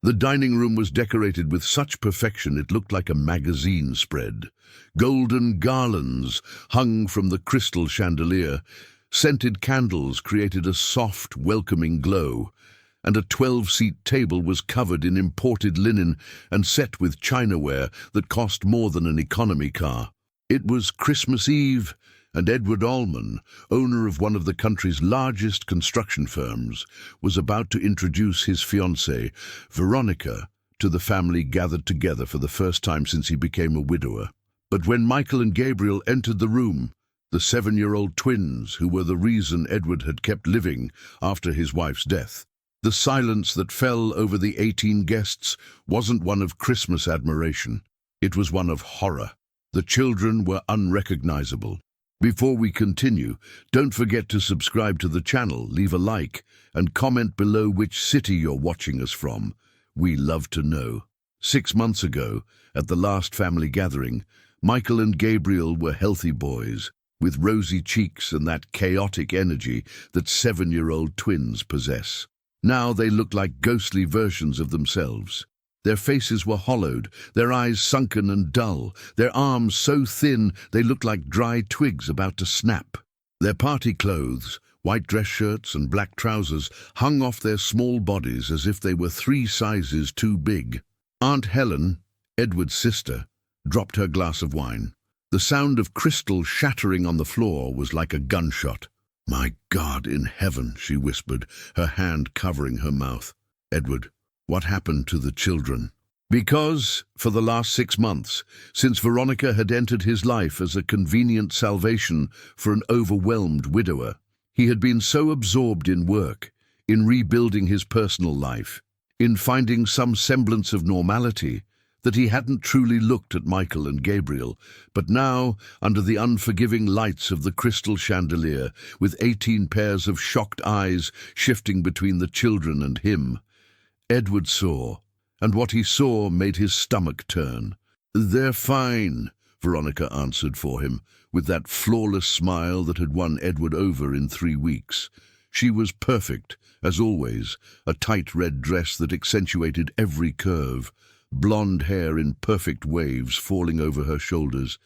The dining room was decorated with such perfection it looked like a magazine spread. Golden garlands hung from the crystal chandelier. Scented candles created a soft, welcoming glow, and a 12-seat table was covered in imported linen and set with chinaware that cost more than an economy car. It was Christmas Eve, and Edward Allman, owner of one of the country's largest construction firms, was about to introduce his fiancée, Veronica, to the family gathered together for the first time since he became a widower. But when Michael and Gabriel entered the room, the 7-year-old twins who were the reason Edward had kept living after his wife's death, the silence that fell over the 18 guests wasn't one of Christmas admiration. It was one of horror. The children were unrecognizable. Before we continue, don't forget to subscribe to the channel, leave a like, and comment below which city you're watching us from. We love to know. 6 months ago, at the last family gathering, Michael and Gabriel were healthy boys, with rosy cheeks and that chaotic energy that 7-year-old twins possess. Now they look like ghostly versions of themselves. Their faces were hollowed, their eyes sunken and dull, their arms so thin they looked like dry twigs about to snap. Their party clothes, white dress shirts and black trousers, hung off their small bodies as if they were 3 sizes too big. Aunt Helen, Edward's sister, dropped her glass of wine. The sound of crystal shattering on the floor was like a gunshot. "My God in heaven," she whispered, her hand covering her mouth. "Edward, what happened to the children?" Because, for the last 6 months, since Veronica had entered his life as a convenient salvation for an overwhelmed widower, he had been so absorbed in work, in rebuilding his personal life, in finding some semblance of normality, that he hadn't truly looked at Michael and Gabriel. But now, under the unforgiving lights of the crystal chandelier, with 18 pairs of shocked eyes shifting between the children and him, Edward saw, and what he saw made his stomach turn. "They're fine," Veronica answered for him, with that flawless smile that had won Edward over in 3 weeks. She was perfect, as always, a tight red dress that accentuated every curve, blonde hair in perfect waves falling over her shoulders,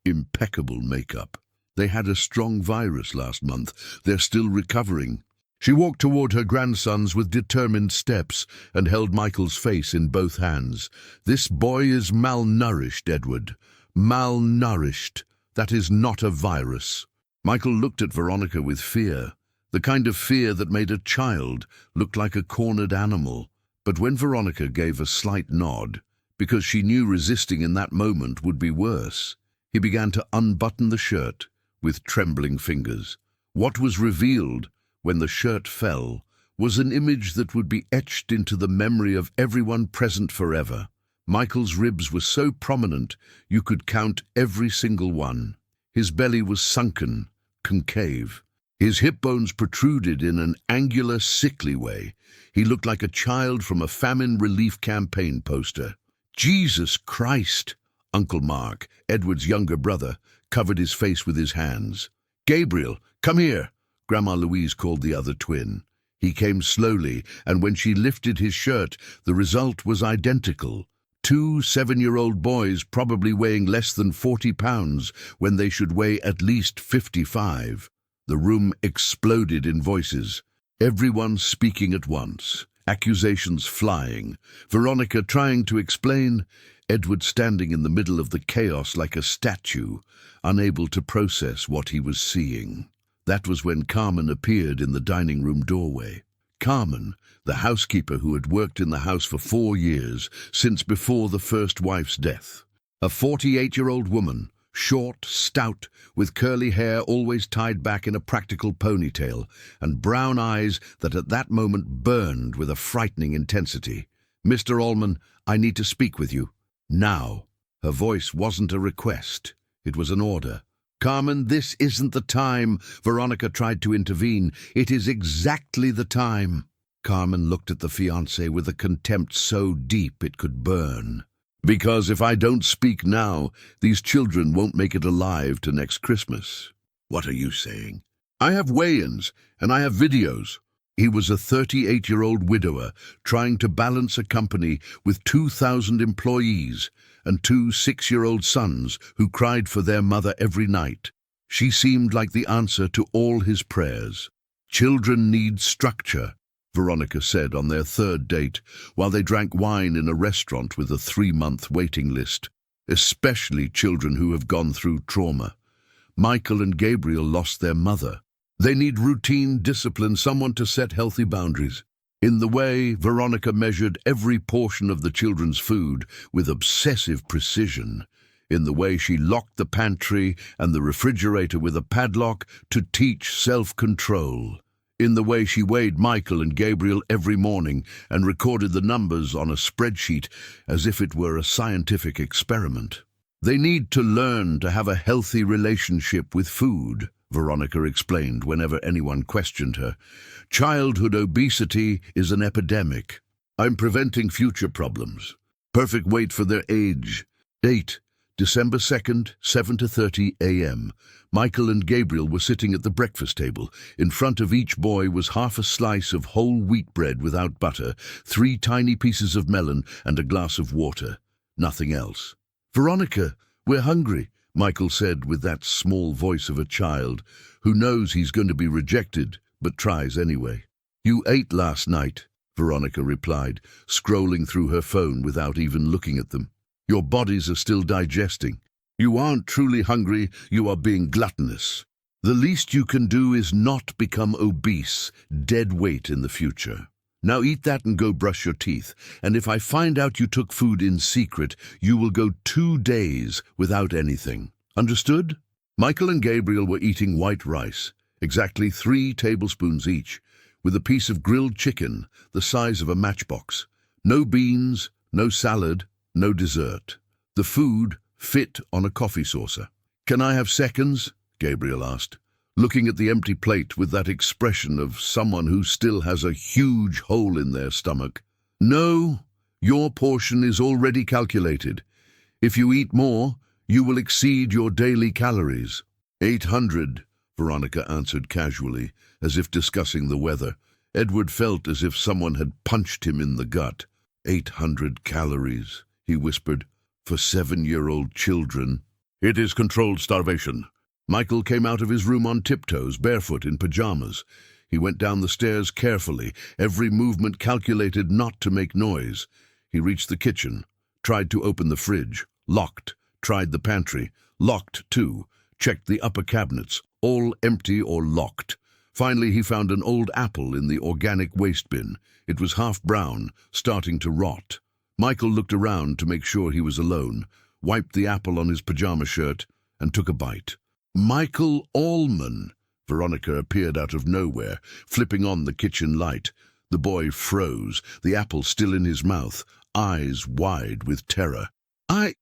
impeccable makeup. They had a strong virus last month. They're still recovering. She walked toward her grandsons with determined steps and held Michael's face in both hands. "This boy is malnourished, Edward. Malnourished. That is not a virus." Michael looked at Veronica with fear, the kind of fear that made a child look like a cornered animal. But when Veronica gave a slight nod, because she knew resisting in that moment would be worse, he began to unbutton the shirt with trembling fingers. What was revealed when the shirt fell was an image that would be etched into the memory of everyone present forever. Michael's ribs were so prominent you could count every single one. His belly was sunken, concave. His hip bones protruded in an angular, sickly way. He looked like a child from a famine relief campaign poster. "Jesus Christ!" Uncle Mark, Edward's younger brother, covered his face with his hands. "Gabriel, come here," Grandma Louise called the other twin. He came slowly, and when she lifted his shirt, the result was identical. 2 7-year-old boys probably weighing less than 40 pounds when they should weigh at least 55. The room exploded in voices, everyone speaking at once, accusations flying, Veronica trying to explain, Edward standing in the middle of the chaos like a statue, unable to process what he was seeing. That was when Carmen appeared in the dining room doorway. Carmen, the housekeeper who had worked in the house for 4 years, since before the first wife's death. A 48-year-old woman, short, stout, with curly hair always tied back in a practical ponytail, and brown eyes that at that moment burned with a frightening intensity. "Mr. Allman, I need to speak with you. Now." Her voice wasn't a request, it was an order. "Carmen, this isn't the time," Veronica tried to intervene. "It is exactly the time." Carmen looked at the fiancé with a contempt so deep it could burn. "Because if I don't speak now, these children won't make it alive to next Christmas." "What are you saying?" "I have weigh-ins, and I have videos. He was a 38-year-old widower trying to balance a company with 2,000 employees and two 6-year-old sons who cried for their mother every night. She seemed like the answer to all his prayers. "Children need structure," Veronica said on their third date, while they drank wine in a restaurant with a 3-month waiting list. Especially children who have gone through trauma. Michael and Gabriel lost their mother. They need routine, discipline, someone to set healthy boundaries. In the way, Veronica measured every portion of the children's food with obsessive precision. In the way she locked the pantry and the refrigerator with a padlock to teach self-control. In the way she weighed Michael and Gabriel every morning and recorded the numbers on a spreadsheet as if it were a scientific experiment. They need to learn to have a healthy relationship with food, Veronica explained whenever anyone questioned her. Childhood obesity is an epidemic. I'm preventing future problems. Perfect weight for their age. Date, December 2nd, 7:30 a.m. Michael and Gabriel were sitting at the breakfast table. In front of each boy was half a slice of whole wheat bread without butter, 3 tiny pieces of melon, and a glass of water. Nothing else. "Veronica, we're hungry," Michael said with that small voice of a child who knows he's going to be rejected, but tries anyway. "You ate last night," Veronica replied, scrolling through her phone without even looking at them. "Your bodies are still digesting. You aren't truly hungry, you are being gluttonous. The least you can do is not become obese, dead weight in the future. Now eat that and go brush your teeth, and if I find out you took food in secret, you will go 2 days without anything. Understood?" Michael and Gabriel were eating white rice, exactly 3 tablespoons each, with a piece of grilled chicken the size of a matchbox. No beans, no salad, no dessert. The food fit on a coffee saucer. "Can I have seconds?" Gabriel asked, looking at the empty plate with that expression of someone who still has a huge hole in their stomach. "No, your portion is already calculated. If you eat more, you will exceed your daily calories." 800, Veronica answered casually, as if discussing the weather. Edward felt as if someone had punched him in the gut. 800 calories, he whispered, for 7-year-old children. "It is controlled starvation." Michael came out of his room on tiptoes, barefoot in pajamas. He went down the stairs carefully, every movement calculated not to make noise. He reached the kitchen, tried to open the fridge, locked, tried the pantry, locked too, checked the upper cabinets, all empty or locked. Finally he found an old apple in the organic waste bin. It was half brown, starting to rot. Michael looked around to make sure he was alone, wiped the apple on his pajama shirt, and took a bite. "Michael Allman!" Veronica appeared out of nowhere, flipping on the kitchen light. The boy froze, the apple still in his mouth, eyes wide with terror. I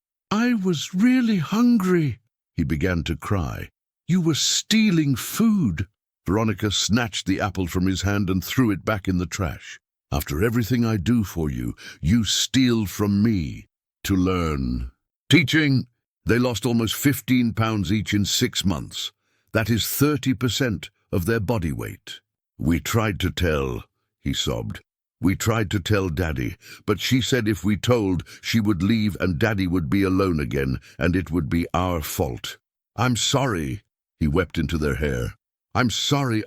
was really hungry." He began to cry. "You were stealing food." Veronica snatched the apple from his hand and threw it back in the trash. "After everything I do for you, you steal from me." To learn. Teaching. They lost almost 15 pounds each in 6 months. That is 30% of their body weight. "We tried to tell," he sobbed. "We tried to tell Daddy, but she said if we told, she would leave and Daddy would be alone again, and it would be our fault. I'm sorry." He wept into their hair. I'm sorry.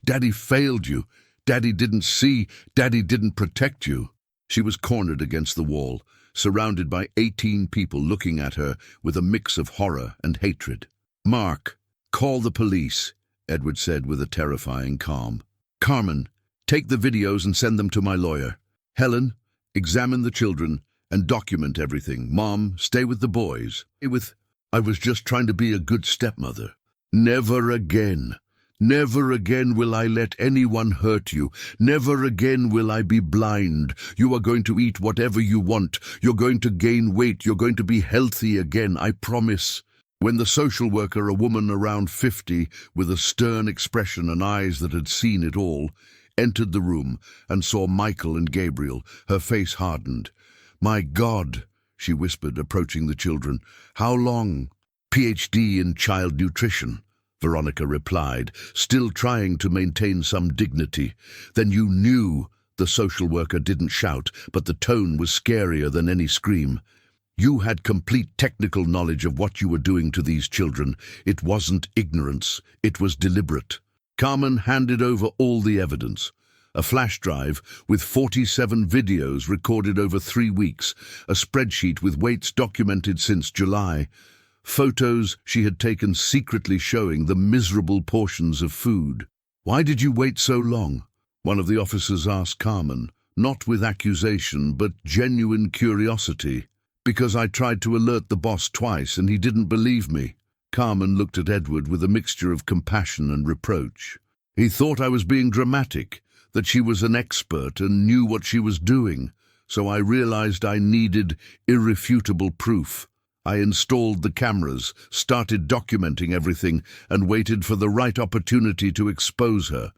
Daddy failed you. Daddy didn't see. Daddy didn't protect you." She was cornered against the wall, surrounded by 18 people looking at her with a mix of horror and hatred. "Mark, call the police," Edward said with a terrifying calm. "Carmen, take the videos and send them to my lawyer. Helen, examine the children and document everything. Mom, stay with the boys. I was just trying to be a good stepmother. Never again. Never again will I let anyone hurt you. Never again will I be blind. You are going to eat whatever you want. You're going to gain weight. You're going to be healthy again, I promise." When the social worker, a woman around 50, with a stern expression and eyes that had seen it all, entered the room and saw Michael and Gabriel, her face hardened. "My God," she whispered, approaching the children. "How long?" "PhD in child nutrition." Veronica replied, still trying to maintain some dignity. Then you knew. The social worker didn't shout, but the tone was scarier than any scream. You had complete technical knowledge of what you were doing to these children. It wasn't ignorance, it was deliberate. Carmen handed over all the evidence. A flash drive with 47 videos recorded over 3 weeks, a spreadsheet with weights documented since July, photos she had taken secretly showing the miserable portions of food. "Why did you wait so long?" one of the officers asked Carmen, not with accusation but genuine curiosity. "Because I tried to alert the boss twice and he didn't believe me." Carmen looked at Edward with a mixture of compassion and reproach. "He thought I was being dramatic, that she was an expert and knew what she was doing, so I realized I needed irrefutable proof. I installed the cameras, started documenting everything, and waited for the right opportunity to expose her.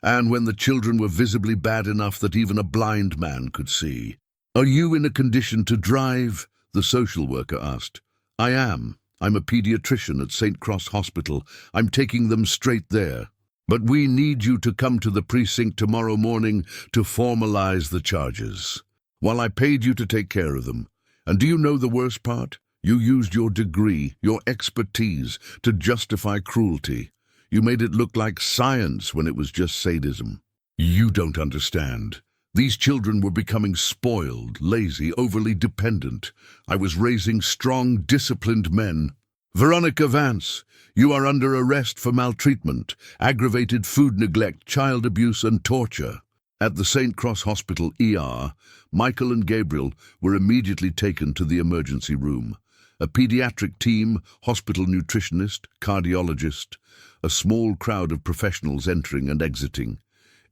And when the children were visibly bad enough that even a blind man could see." "Are you in a condition to drive?" the social worker asked. "I am. I'm a pediatrician at St. Cross Hospital. I'm taking them straight there. But we need you to come to the precinct tomorrow morning to formalize the charges. While I paid you to take care of them. And do you know the worst part? You used your degree, your expertise, to justify cruelty. You made it look like science when it was just sadism. You don't understand. These children were becoming spoiled, lazy, overly dependent. I was raising strong, disciplined men. Veronica Vance, you are under arrest for maltreatment, aggravated food neglect, child abuse and torture." At the St. Cross Hospital ER, Michael and Gabriel were immediately taken to the emergency room. A pediatric team, hospital nutritionist, cardiologist, a small crowd of professionals entering and exiting.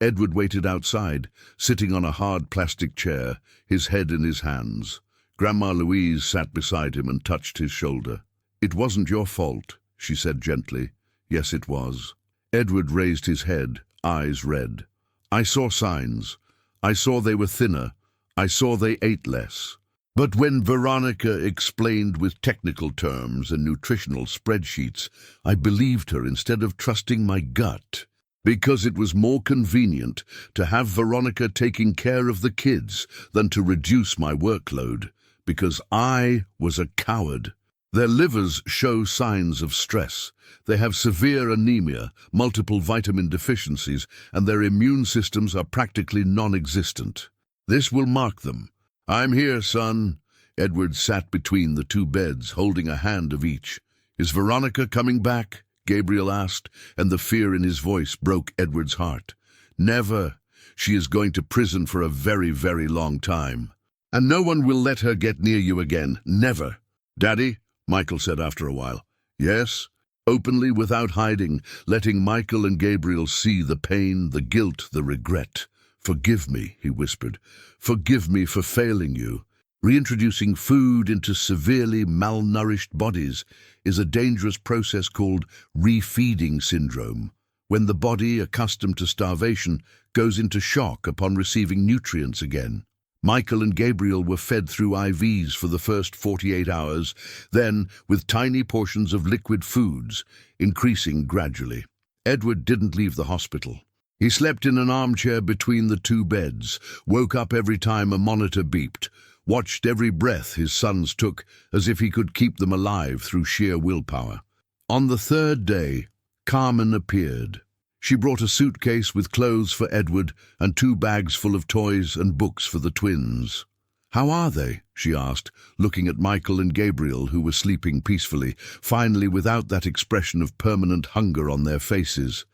Edward waited outside, sitting on a hard plastic chair, his head in his hands. Grandma Louise sat beside him and touched his shoulder. "It wasn't your fault," she said gently. "Yes, it was." Edward raised his head, eyes red. "I saw signs. I saw they were thinner. I saw they ate less." But when Veronica explained with technical terms and nutritional spreadsheets, I believed her instead of trusting my gut. Because it was more convenient to have Veronica taking care of the kids than to reduce my workload. Because I was a coward. Their livers show signs of stress. They have severe anemia, multiple vitamin deficiencies, and their immune systems are practically non-existent. This will mark them. "I'm here, son." Edward sat between the 2 beds, holding a hand of each. "Is Veronica coming back?" Gabriel asked, and the fear in his voice broke Edward's heart. "Never. She is going to prison for a very, very long time. And no one will let her get near you again. Never." "Daddy?" Michael said after a while. "Yes?" Openly, without hiding, letting Michael and Gabriel see the pain, the guilt, the regret. "Forgive me," he whispered. "Forgive me for failing you. Reintroducing food into severely malnourished bodies is a dangerous process called refeeding syndrome, when the body, accustomed to starvation, goes into shock upon receiving nutrients again. Michael and Gabriel were fed through IVs for the first 48 hours, then with tiny portions of liquid foods, increasing gradually. Edward didn't leave the hospital. He slept in an armchair between the 2 beds, woke up every time a monitor beeped, watched every breath his sons took as if he could keep them alive through sheer willpower. On the 3rd day, Carmen appeared. She brought a suitcase with clothes for Edward and 2 bags full of toys and books for the twins. "How are they?" she asked, looking at Michael and Gabriel, who were sleeping peacefully, finally without that expression of permanent hunger on their faces.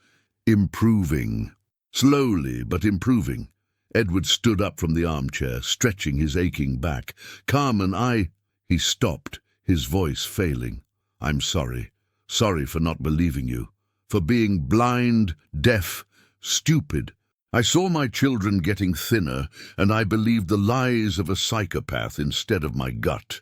"Improving. Slowly, but improving." Edward stood up from the armchair, stretching his aching back. "Carmen, He stopped, his voice failing. "I'm sorry. Sorry for not believing you. For being blind, deaf, stupid. I saw my children getting thinner, and I believed the lies of a psychopath instead of my gut.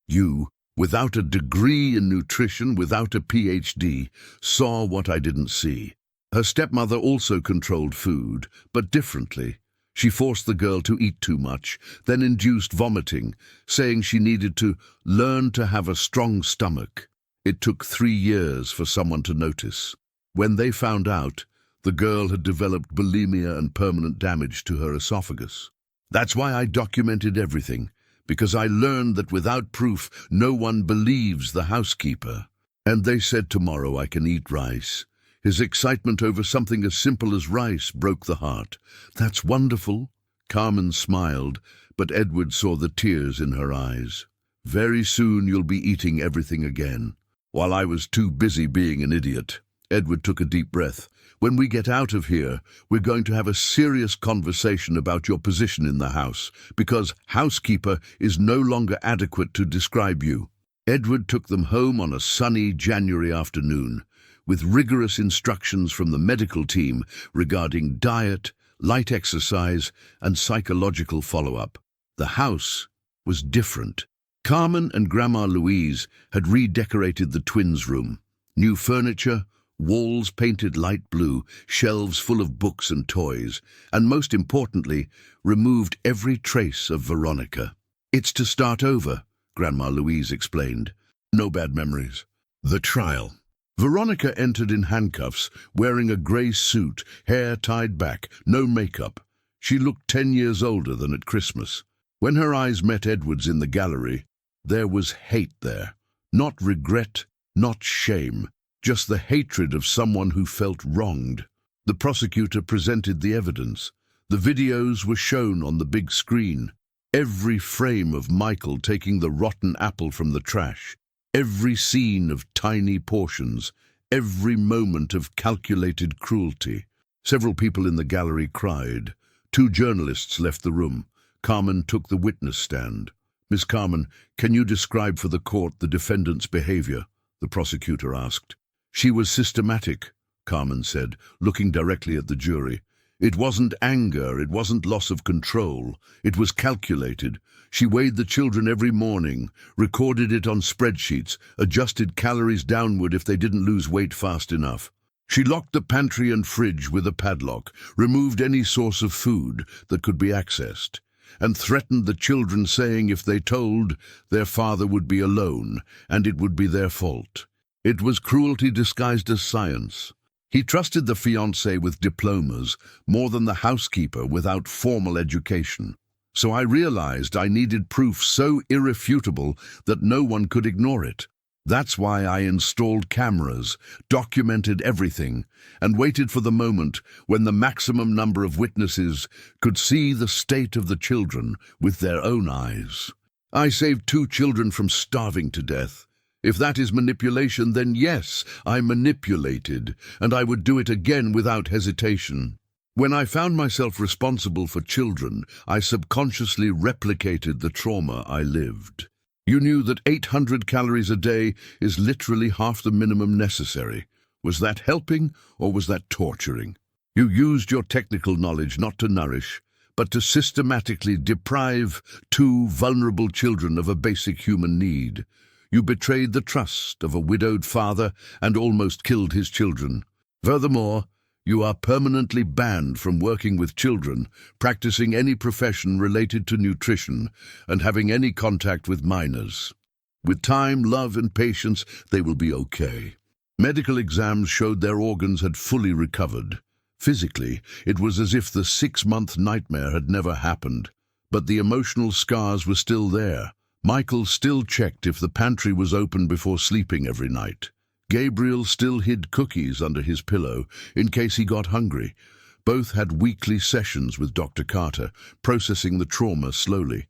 You, without a degree in nutrition, without a PhD, saw what I didn't see." Her stepmother also controlled food, but differently. She forced the girl to eat too much, then induced vomiting, saying she needed to learn to have a strong stomach. It took 3 years for someone to notice. When they found out, the girl had developed bulimia and permanent damage to her esophagus. That's why I documented everything, because I learned that without proof, no one believes the housekeeper. And they said tomorrow I can eat rice. His excitement over something as simple as rice broke the heart. That's wonderful. Carmen smiled, but Edward saw the tears in her eyes. Very soon you'll be eating everything again. While I was too busy being an idiot, Edward took a deep breath. When we get out of here, we're going to have a serious conversation about your position in the house, because housekeeper is no longer adequate to describe you. Edward took them home on a sunny January afternoon, with rigorous instructions from the medical team regarding diet, light exercise, and psychological follow-up. The house was different. Carmen and Grandma Louise had redecorated the twins' room. New furniture, walls painted light blue, shelves full of books and toys, and most importantly, removed every trace of Veronica. "It's to start over," Grandma Louise explained. "No bad memories." The trial. Veronica entered in handcuffs, wearing a grey suit, hair tied back, no makeup. She looked 10 years older than at Christmas. When her eyes met Edward's in the gallery, there was hate there. Not regret, not shame, just the hatred of someone who felt wronged. The prosecutor presented the evidence. The videos were shown on the big screen. Every frame of Michael taking the rotten apple from the trash. Every scene of tiny portions. Every moment of calculated cruelty. Several people in the gallery cried. 2 journalists left the room. Carmen took the witness stand. "Miss Carmen, can you describe for the court the defendant's behavior?" the prosecutor asked. "She was systematic," Carmen said, looking directly at the jury. "It wasn't anger, it wasn't loss of control. It was calculated. She weighed the children every morning, recorded it on spreadsheets, adjusted calories downward if they didn't lose weight fast enough. She locked the pantry and fridge with a padlock, removed any source of food that could be accessed, and threatened the children, saying if they told, their father would be alone, and it would be their fault. It was cruelty disguised as science. He trusted the fiancé with diplomas more than the housekeeper without formal education. So I realized I needed proof so irrefutable that no one could ignore it. That's why I installed cameras, documented everything, and waited for the moment when the maximum number of witnesses could see the state of the children with their own eyes. I saved 2 children from starving to death. If that is manipulation, then yes, I manipulated, and I would do it again without hesitation. When I found myself responsible for children, I subconsciously replicated the trauma I lived. You knew that 800 calories a day is literally half the minimum necessary. Was that helping, or was that torturing? You used your technical knowledge not to nourish, but to systematically deprive 2 vulnerable children of a basic human need. You betrayed the trust of a widowed father and almost killed his children. Furthermore, you are permanently banned from working with children, practicing any profession related to nutrition, and having any contact with minors. With time, love, and patience, they will be okay. Medical exams showed their organs had fully recovered. Physically, it was as if the 6-month nightmare had never happened. But the emotional scars were still there. Michael still checked if the pantry was open before sleeping every night. Gabriel still hid cookies under his pillow in case he got hungry. Both had weekly sessions with Dr. Carter, processing the trauma slowly.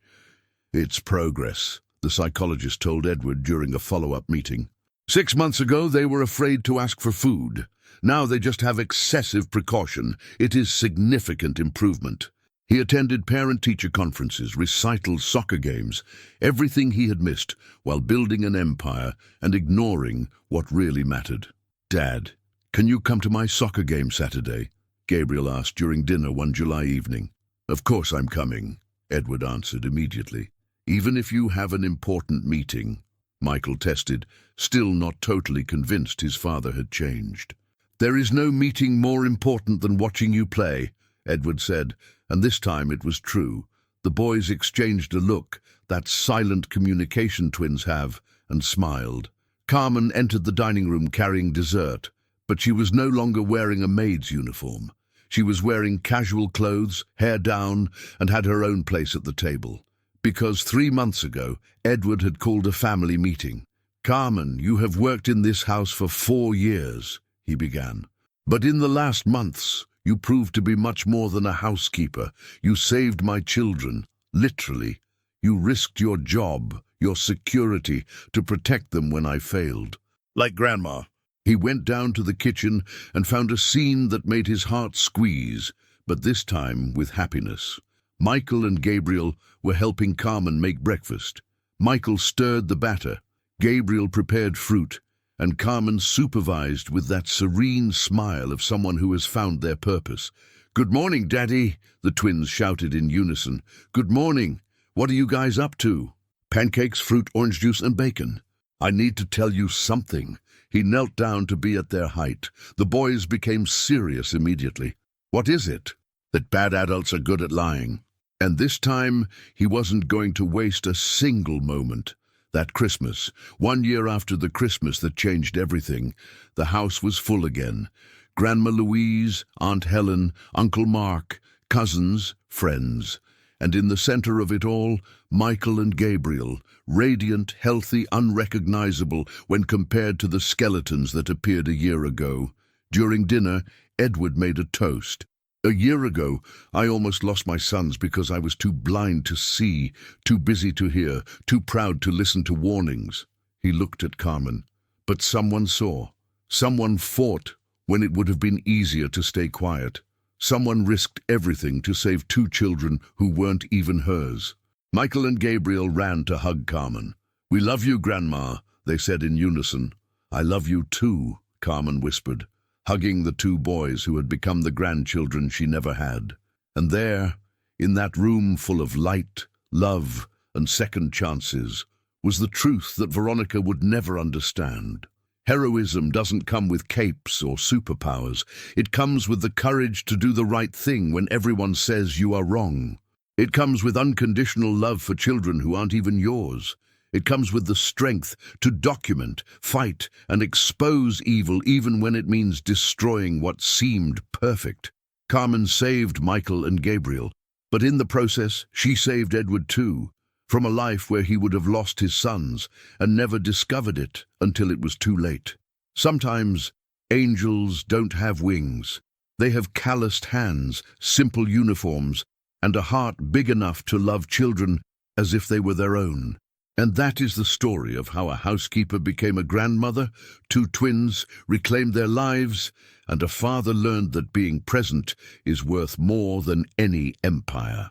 "It's progress," the psychologist told Edward during a follow-up meeting. 6 months ago, they were afraid to ask for food. Now they just have excessive precaution. It is significant improvement. He attended parent-teacher conferences, recitals, soccer games, everything he had missed while building an empire and ignoring what really mattered. "Dad, can you come to my soccer game Saturday?" Gabriel asked during dinner one July evening. "Of course I'm coming," Edward answered immediately. "Even if you have an important meeting," Michael tested, still not totally convinced his father had changed. "There is no meeting more important than watching you play," Edward said, and this time it was true. The boys exchanged a look, that silent communication twins have, and smiled. Carmen entered the dining room carrying dessert, but she was no longer wearing a maid's uniform. She was wearing casual clothes, hair down, and had her own place at the table. Because 3 months ago, Edward had called a family meeting. "Carmen, you have worked in this house for 4 years," he began. "But in the last months, you proved to be much more than a housekeeper. You saved my children, literally. You risked your job, your security, to protect them when I failed." "Like Grandma." He went down to the kitchen and found a scene that made his heart squeeze, but this time with happiness. Michael and Gabriel were helping Carmen make breakfast. Michael stirred the batter, Gabriel prepared fruit, and Carmen supervised with that serene smile of someone who has found their purpose. "Good morning, Daddy," the twins shouted in unison. "Good morning. What are you guys up to?" "Pancakes, fruit, orange juice, and bacon. I need to tell you something." He knelt down to be at their height. The boys became serious immediately. "What is it?" "That bad adults are good at lying." And this time, he wasn't going to waste a single moment. That Christmas, 1 year after the Christmas that changed everything, the house was full again. Grandma Louise, Aunt Helen, Uncle Mark, cousins, friends. And in the center of it all, Michael and Gabriel, radiant, healthy, unrecognizable when compared to the skeletons that appeared a year ago. During dinner, Edward made a toast. "A year ago, I almost lost my sons because I was too blind to see, too busy to hear, too proud to listen to warnings." He looked at Carmen. But someone saw. Someone fought when it would have been easier to stay quiet. Someone risked everything to save 2 children who weren't even hers. Michael and Gabriel ran to hug Carmen. "We love you, Grandma," they said in unison. "I love you too," Carmen whispered, hugging the 2 boys who had become the grandchildren she never had. And there, in that room full of light, love, and second chances, was the truth that Veronica would never understand. Heroism doesn't come with capes or superpowers. It comes with the courage to do the right thing when everyone says you are wrong. It comes with unconditional love for children who aren't even yours. It comes with the strength to document, fight, and expose evil even when it means destroying what seemed perfect. Carmen saved Michael and Gabriel, but in the process, she saved Edward too, from a life where he would have lost his sons and never discovered it until it was too late. Sometimes angels don't have wings. They have calloused hands, simple uniforms, and a heart big enough to love children as if they were their own. And that is the story of how a housekeeper became a grandmother, 2 twins reclaimed their lives, and a father learned that being present is worth more than any empire.